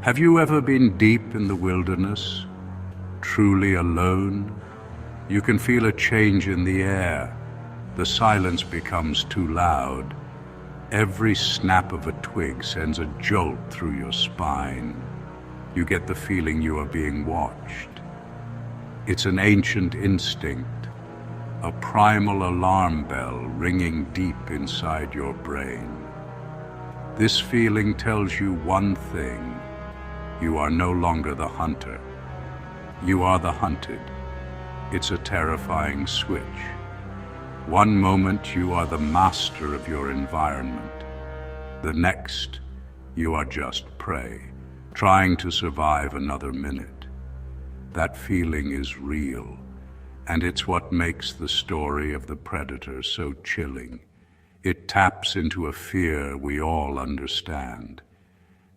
Have you ever been deep in the wilderness, truly alone? You can feel a change in the air. The silence becomes too loud. Every snap of a twig sends a jolt through your spine. You get the feeling you are being watched. It's an ancient instinct, a primal alarm bell ringing deep inside your brain. This feeling tells you one thing: you are no longer the hunter. You are the hunted. It's a terrifying switch. One moment you are the master of your environment. The next, you are just prey, trying to survive another minute. That feeling is real, and it's what makes the story of the predator so chilling. It taps into a fear we all understand.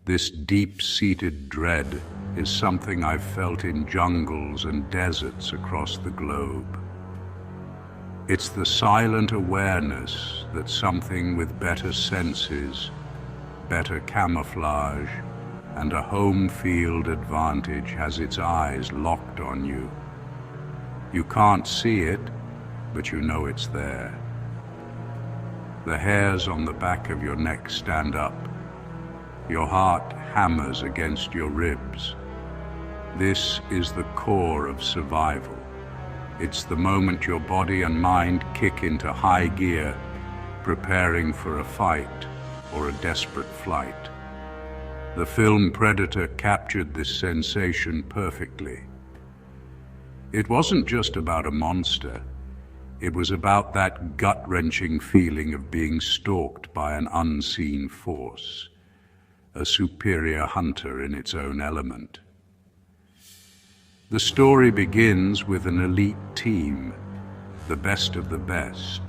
This deep-seated dread is something I've felt in jungles and deserts across the globe. It's the silent awareness that something with better senses, better camouflage, and a home field advantage has its eyes locked on you. You can't see it, but you know it's there. The hairs on the back of your neck stand up. Your heart hammers against your ribs. This is the core of survival. It's the moment your body and mind kick into high gear, preparing for a fight or a desperate flight. The film Predator captured this sensation perfectly. It wasn't just about a monster. It was about that gut-wrenching feeling of being stalked by an unseen force, a superior hunter in its own element. The story begins with an elite team, the best of the best,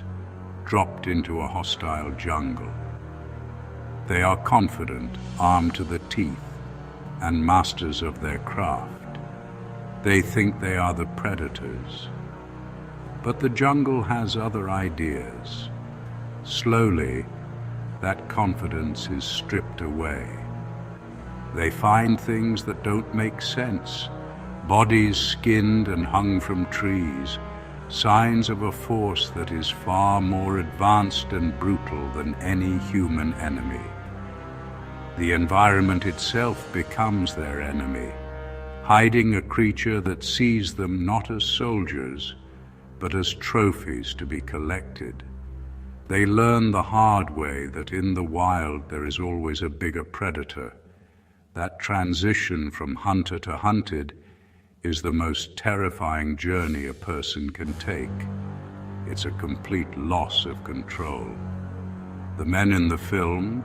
dropped into a hostile jungle. They are confident, armed to the teeth, and masters of their craft. They think they are the predators. But the jungle has other ideas. Slowly, that confidence is stripped away. They find things that don't make sense. Bodies skinned and hung from trees, signs of a force that is far more advanced and brutal than any human enemy. The environment itself becomes their enemy, hiding a creature that sees them not as soldiers, but as trophies to be collected. They learn the hard way that in the wild there is always a bigger predator. That transition from hunter to hunted is the most terrifying journey a person can take. It's a complete loss of control. The men in the film,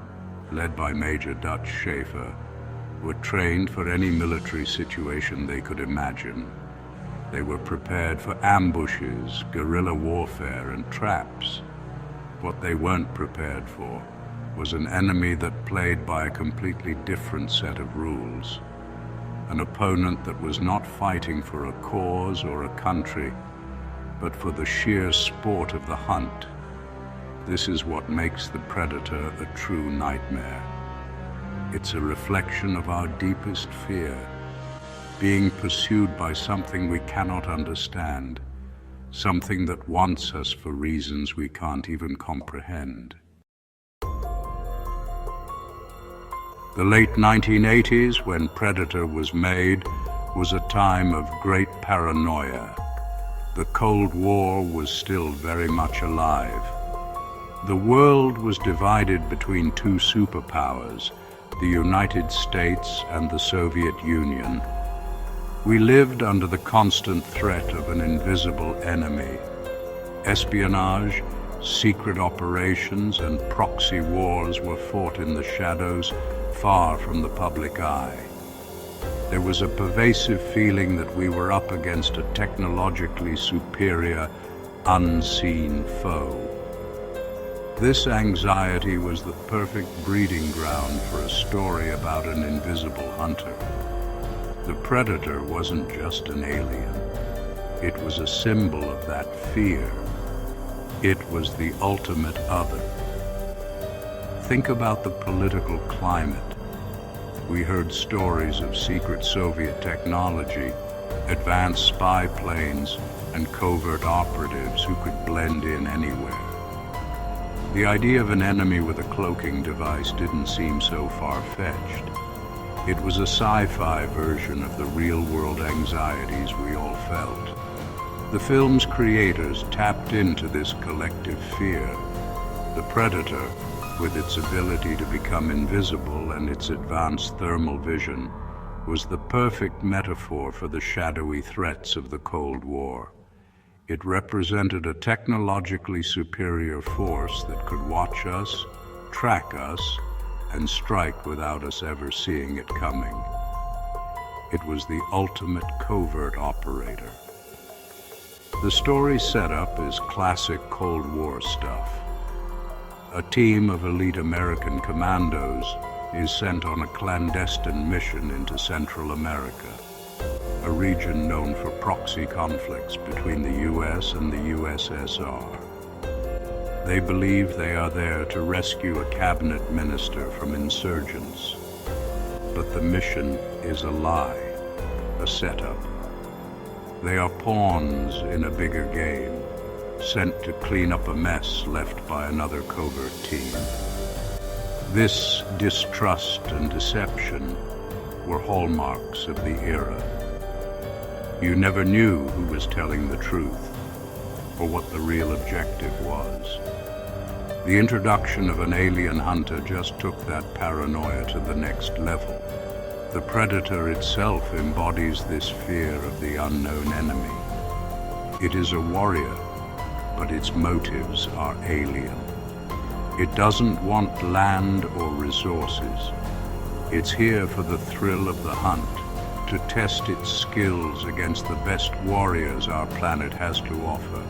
led by Major Dutch Schaefer, were trained for any military situation they could imagine. They were prepared for ambushes, guerrilla warfare, and traps. What they weren't prepared for was an enemy that played by a completely different set of rules. An opponent that was not fighting for a cause or a country, but for the sheer sport of the hunt. This is what makes the predator a true nightmare. It's a reflection of our deepest fear, being pursued by something we cannot understand, something that wants us for reasons we can't even comprehend. The late 1980s, when Predator was made, was a time of great paranoia. The Cold War was still very much alive. The world was divided between two superpowers, the United States and the Soviet Union. We lived under the constant threat of an invisible enemy. Espionage, secret operations, and proxy wars were fought in the shadows, far from the public eye. There was a pervasive feeling that we were up against a technologically superior, unseen foe. This anxiety was the perfect breeding ground for a story about an invisible hunter. The predator wasn't just an alien. It was a symbol of that fear. It was the ultimate other. Think about the political climate. We heard stories of secret Soviet technology, advanced spy planes, and covert operatives who could blend in anywhere. The idea of an enemy with a cloaking device didn't seem so far-fetched. It was a sci-fi version of the real-world anxieties we all felt. The film's creators tapped into this collective fear. The Predator, with its ability to become invisible and its advanced thermal vision, was the perfect metaphor for the shadowy threats of the Cold War. It represented a technologically superior force that could watch us, track us, and strike without us ever seeing it coming. It was the ultimate covert operator. The story setup is classic Cold War stuff. A team of elite American commandos is sent on a clandestine mission into Central America, a region known for proxy conflicts between the US and the USSR. They believe they are there to rescue a cabinet minister from insurgents. But the mission is a lie, a setup. They are pawns in a bigger game, sent to clean up a mess left by another covert team. This distrust and deception were hallmarks of the era. You never knew who was telling the truth or what the real objective was. The introduction of an alien hunter just took that paranoia to the next level. The Predator itself embodies this fear of the unknown enemy. It is a warrior, but its motives are alien. It doesn't want land or resources. It's here for the thrill of the hunt, to test its skills against the best warriors our planet has to offer.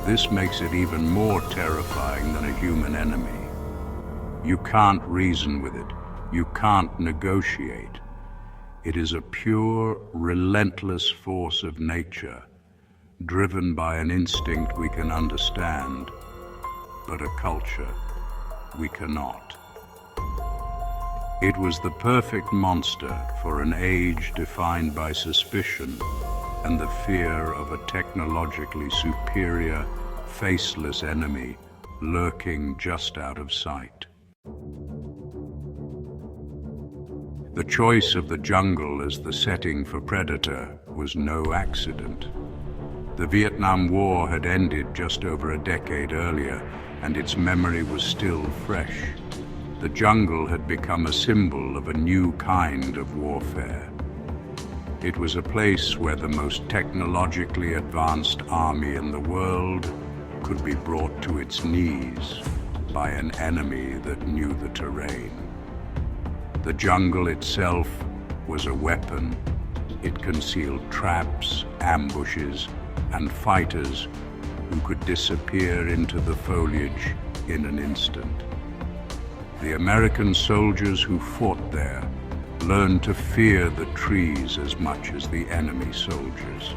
This makes it even more terrifying than a human enemy. You can't reason with it. You can't negotiate. It is a pure, relentless force of nature, driven by an instinct we can understand, but a culture we cannot. It was the perfect monster for an age defined by suspicion and the fear of a technologically superior, faceless enemy lurking just out of sight. The choice of the jungle as the setting for Predator was no accident. The Vietnam War had ended just over a decade earlier, and its memory was still fresh. The jungle had become a symbol of a new kind of warfare. It was a place where the most technologically advanced army in the world could be brought to its knees by an enemy that knew the terrain. The jungle itself was a weapon. It concealed traps, ambushes, and fighters who could disappear into the foliage in an instant. The American soldiers who fought there learned to fear the trees as much as the enemy soldiers.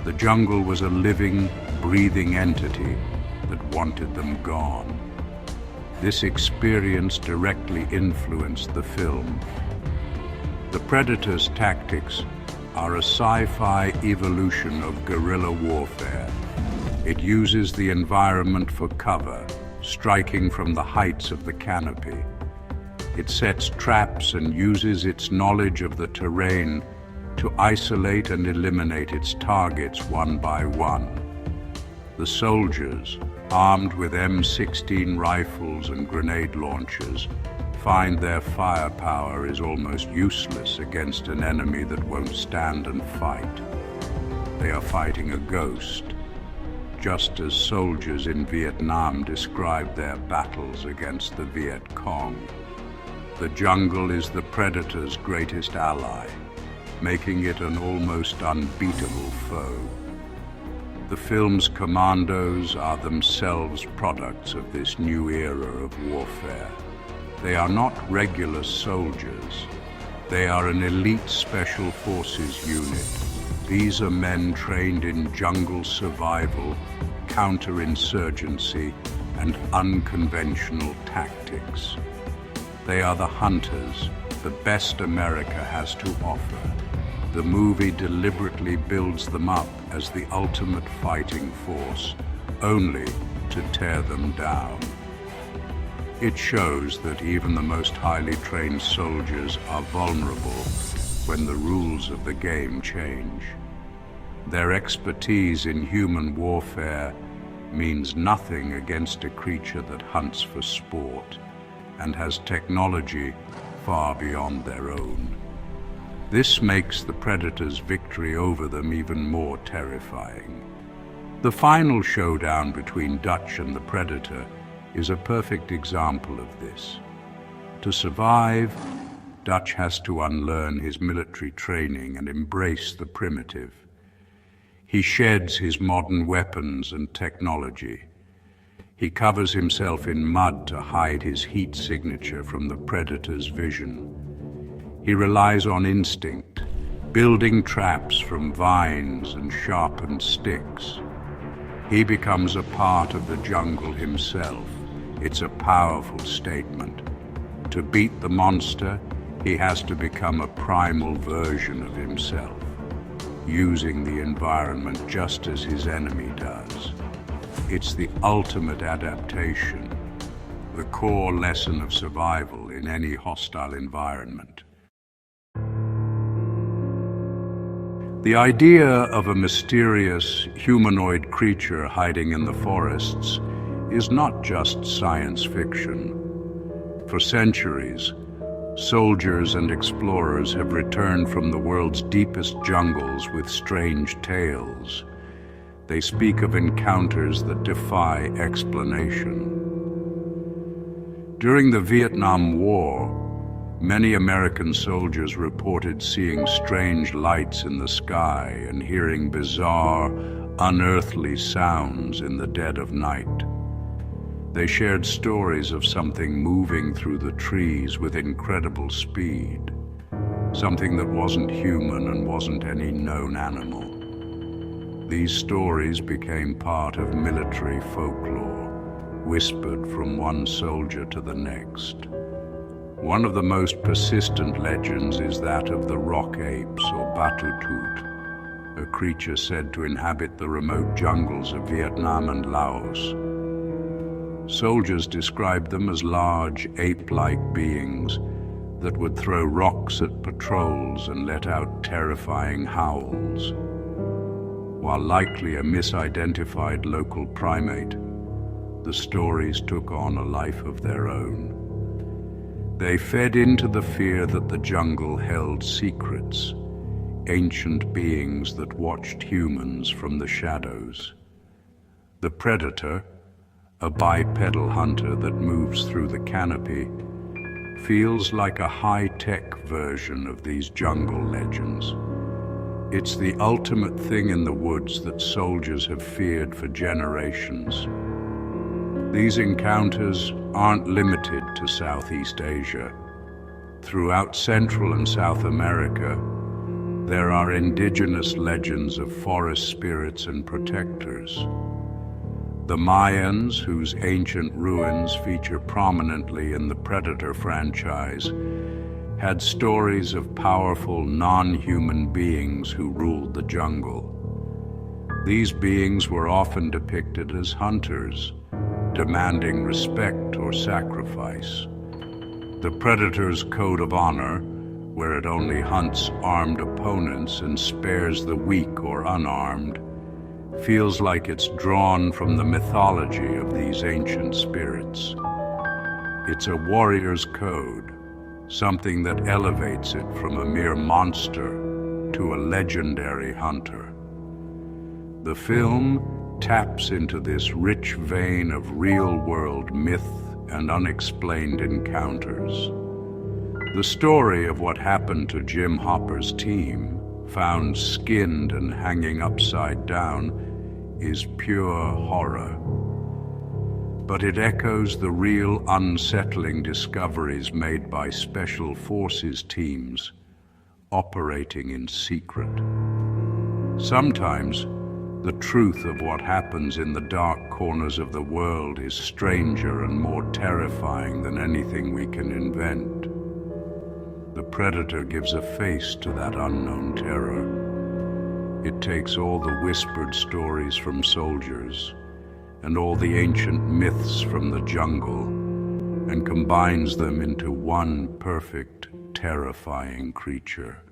The jungle was a living, breathing entity that wanted them gone. This experience directly influenced the film. The Predator's tactics are a sci-fi evolution of guerrilla warfare. It uses the environment for cover, striking from the heights of the canopy. It sets traps and uses its knowledge of the terrain to isolate and eliminate its targets one by one. The soldiers, armed with M16 rifles and grenade launchers, find their firepower is almost useless against an enemy that won't stand and fight. They are fighting a ghost, just as soldiers in Vietnam described their battles against the Viet Cong. The jungle is the Predator's greatest ally, making it an almost unbeatable foe. The film's commandos are themselves products of this new era of warfare. They are not regular soldiers. They are an elite special forces unit. These are men trained in jungle survival, counterinsurgency, and unconventional tactics. They are the hunters, the best America has to offer. The movie deliberately builds them up as the ultimate fighting force, only to tear them down. It shows that even the most highly trained soldiers are vulnerable when the rules of the game change. Their expertise in human warfare means nothing against a creature that hunts for sport and has technology far beyond their own. This makes the Predator's victory over them even more terrifying. The final showdown between Dutch and the Predator is a perfect example of this. To survive, Dutch has to unlearn his military training and embrace the primitive. He sheds his modern weapons and technology. He covers himself in mud to hide his heat signature from the Predator's vision. He relies on instinct, building traps from vines and sharpened sticks. He becomes a part of the jungle himself. It's a powerful statement. To beat the monster, he has to become a primal version of himself, using the environment just as his enemy does. It's the ultimate adaptation, the core lesson of survival in any hostile environment. The idea of a mysterious humanoid creature hiding in the forests is not just science fiction. For centuries, soldiers and explorers have returned from the world's deepest jungles with strange tales. They speak of encounters that defy explanation. During the Vietnam War, many American soldiers reported seeing strange lights in the sky and hearing bizarre, unearthly sounds in the dead of night. They shared stories of something moving through the trees with incredible speed, something that wasn't human and wasn't any known animal. These stories became part of military folklore, whispered from one soldier to the next. One of the most persistent legends is that of the rock apes, or Batutut, a creature said to inhabit the remote jungles of Vietnam and Laos. Soldiers described them as large, ape-like beings that would throw rocks at patrols and let out terrifying howls. While likely a misidentified local primate, the stories took on a life of their own. They fed into the fear that the jungle held secrets, ancient beings that watched humans from the shadows. The Predator, a bipedal hunter that moves through the canopy, feels like a high-tech version of these jungle legends. It's the ultimate thing in the woods that soldiers have feared for generations. These encounters aren't limited to Southeast Asia. Throughout Central and South America, there are indigenous legends of forest spirits and protectors. The Mayans, whose ancient ruins feature prominently in the Predator franchise, had stories of powerful non-human beings who ruled the jungle. These beings were often depicted as hunters, demanding respect or sacrifice. The Predator's code of honor, where it only hunts armed opponents and spares the weak or unarmed, feels like it's drawn from the mythology of these ancient spirits. It's a warrior's code, something that elevates it from a mere monster to a legendary hunter. The film taps into this rich vein of real-world myth and unexplained encounters. The story of what happened to Jim Hopper's team, found skinned and hanging upside down, is pure horror. But it echoes the real unsettling discoveries made by special forces teams operating in secret. Sometimes, the truth of what happens in the dark corners of the world is stranger and more terrifying than anything we can invent. The predator gives a face to that unknown terror. It takes all the whispered stories from soldiers and all the ancient myths from the jungle and combines them into one perfect, terrifying creature.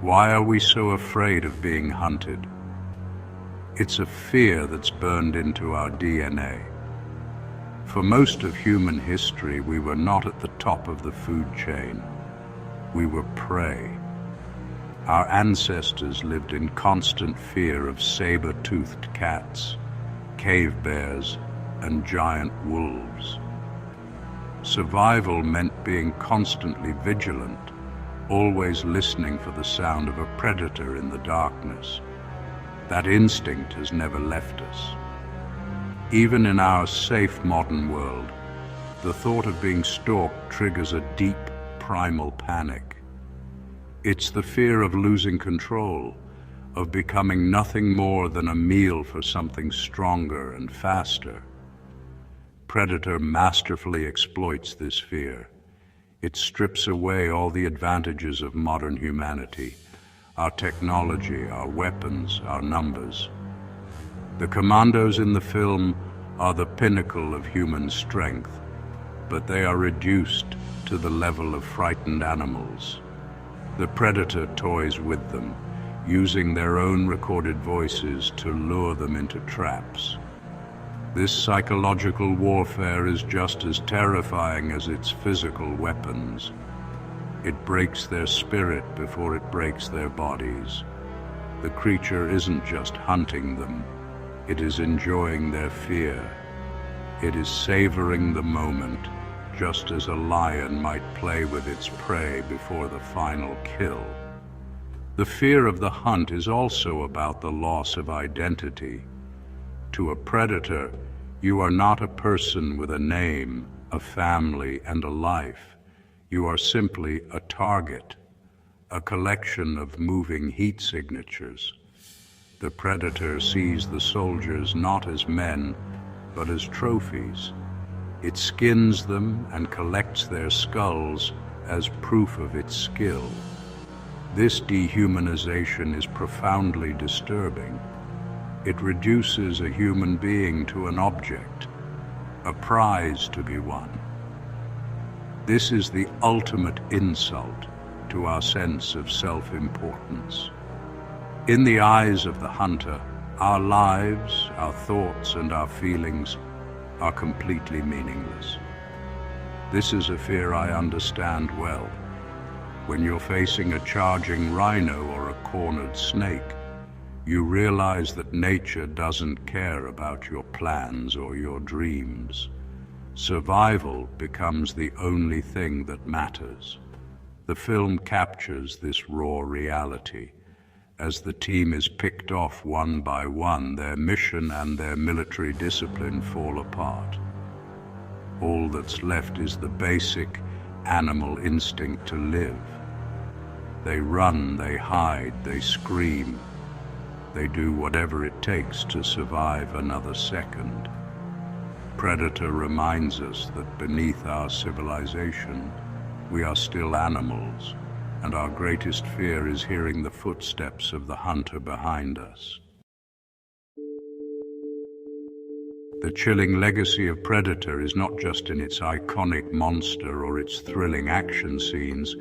Why are we so afraid of being hunted? It's a fear that's burned into our DNA. For most of human history, we were not at the top of the food chain. We were prey. Our ancestors lived in constant fear of saber-toothed cats, cave bears, and giant wolves. Survival meant being constantly vigilant, always listening for the sound of a predator in the darkness. That instinct has never left us. Even in our safe modern world, the thought of being stalked triggers a deep, primal panic. It's the fear of losing control, of becoming nothing more than a meal for something stronger and faster. Predator masterfully exploits this fear. It strips away all the advantages of modern humanity, our technology, our weapons, our numbers. The commandos in the film are the pinnacle of human strength, but they are reduced to the level of frightened animals. The predator toys with them, using their own recorded voices to lure them into traps. This psychological warfare is just as terrifying as its physical weapons. It breaks their spirit before it breaks their bodies. The creature isn't just hunting them, it is enjoying their fear. It is savoring the moment, just as a lion might play with its prey before the final kill. The fear of the hunt is also about the loss of identity. To a predator, you are not a person with a name, a family, and a life. You are simply a target, a collection of moving heat signatures. The predator sees the soldiers not as men, but as trophies. It skins them and collects their skulls as proof of its skill. This dehumanization is profoundly disturbing. It reduces a human being to an object, a prize to be won. This is the ultimate insult to our sense of self-importance. In the eyes of the hunter, our lives, our thoughts, and our feelings are completely meaningless. This is a fear I understand well. When you're facing a charging rhino or a cornered snake, you realize that nature doesn't care about your plans or your dreams. Survival becomes the only thing that matters. The film captures this raw reality. As the team is picked off one by one, their mission and their military discipline fall apart. All that's left is the basic animal instinct to live. They run, they hide, they scream. They do whatever it takes to survive another second. Predator reminds us that beneath our civilization, we are still animals, and our greatest fear is hearing the footsteps of the hunter behind us. The chilling legacy of Predator is not just in its iconic monster or its thrilling action scenes,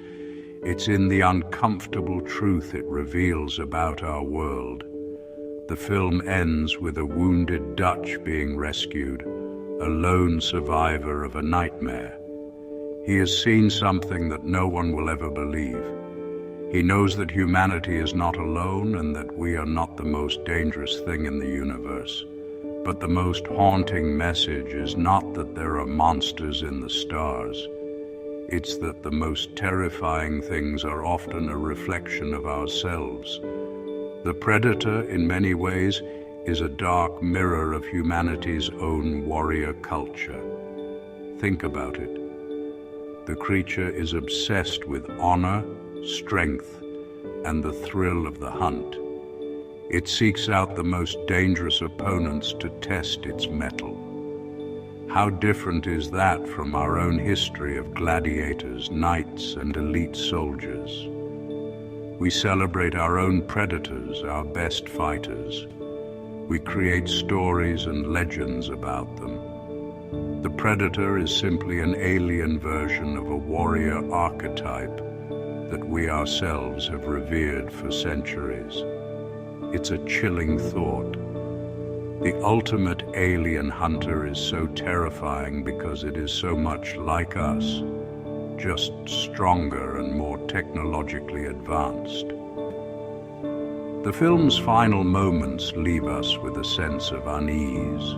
it's in the uncomfortable truth it reveals about our world. The film ends with a wounded Dutch being rescued, a lone survivor of a nightmare. He has seen something that no one will ever believe. He knows that humanity is not alone and that we are not the most dangerous thing in the universe. But the most haunting message is not that there are monsters in the stars. It's that the most terrifying things are often a reflection of ourselves. The predator, in many ways, is a dark mirror of humanity's own warrior culture. Think about it. The creature is obsessed with honor, strength, and the thrill of the hunt. It seeks out the most dangerous opponents to test its mettle. How different is that from our own history of gladiators, knights, and elite soldiers? We celebrate our own predators, our best fighters. We create stories and legends about them. The predator is simply an alien version of a warrior archetype that we ourselves have revered for centuries. It's a chilling thought. The ultimate alien hunter is so terrifying because it is so much like us, just stronger and more technologically advanced. The film's final moments leave us with a sense of unease.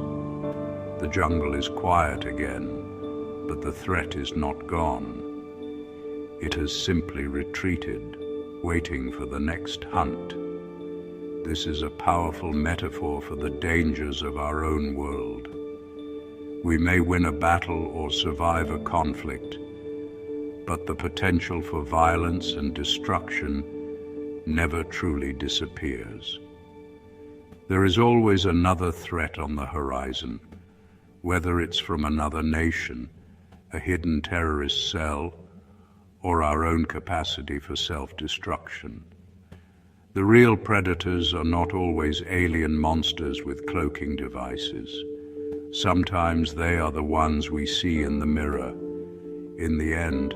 The jungle is quiet again, but the threat is not gone. It has simply retreated, waiting for the next hunt. This is a powerful metaphor for the dangers of our own world. We may win a battle or survive a conflict, but the potential for violence and destruction never truly disappears. There is always another threat on the horizon, whether it's from another nation, a hidden terrorist cell, or our own capacity for self-destruction. The real predators are not always alien monsters with cloaking devices. Sometimes they are the ones we see in the mirror. In the end,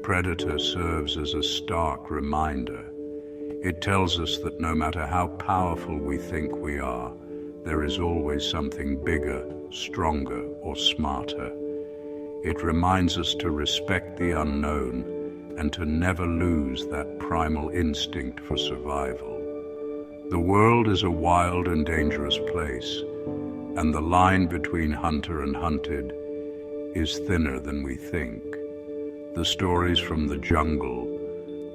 Predator serves as a stark reminder. It tells us that no matter how powerful we think we are, there is always something bigger, stronger, or smarter. It reminds us to respect the unknown and to never lose that primal instinct for survival. The world is a wild and dangerous place, and the line between hunter and hunted is thinner than we think. The stories from the jungle,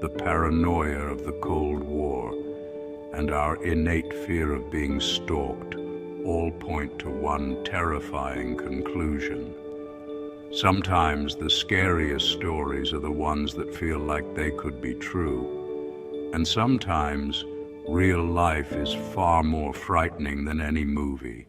the paranoia of the Cold War, and our innate fear of being stalked all point to one terrifying conclusion. Sometimes the scariest stories are the ones that feel like they could be true, and sometimes real life is far more frightening than any movie.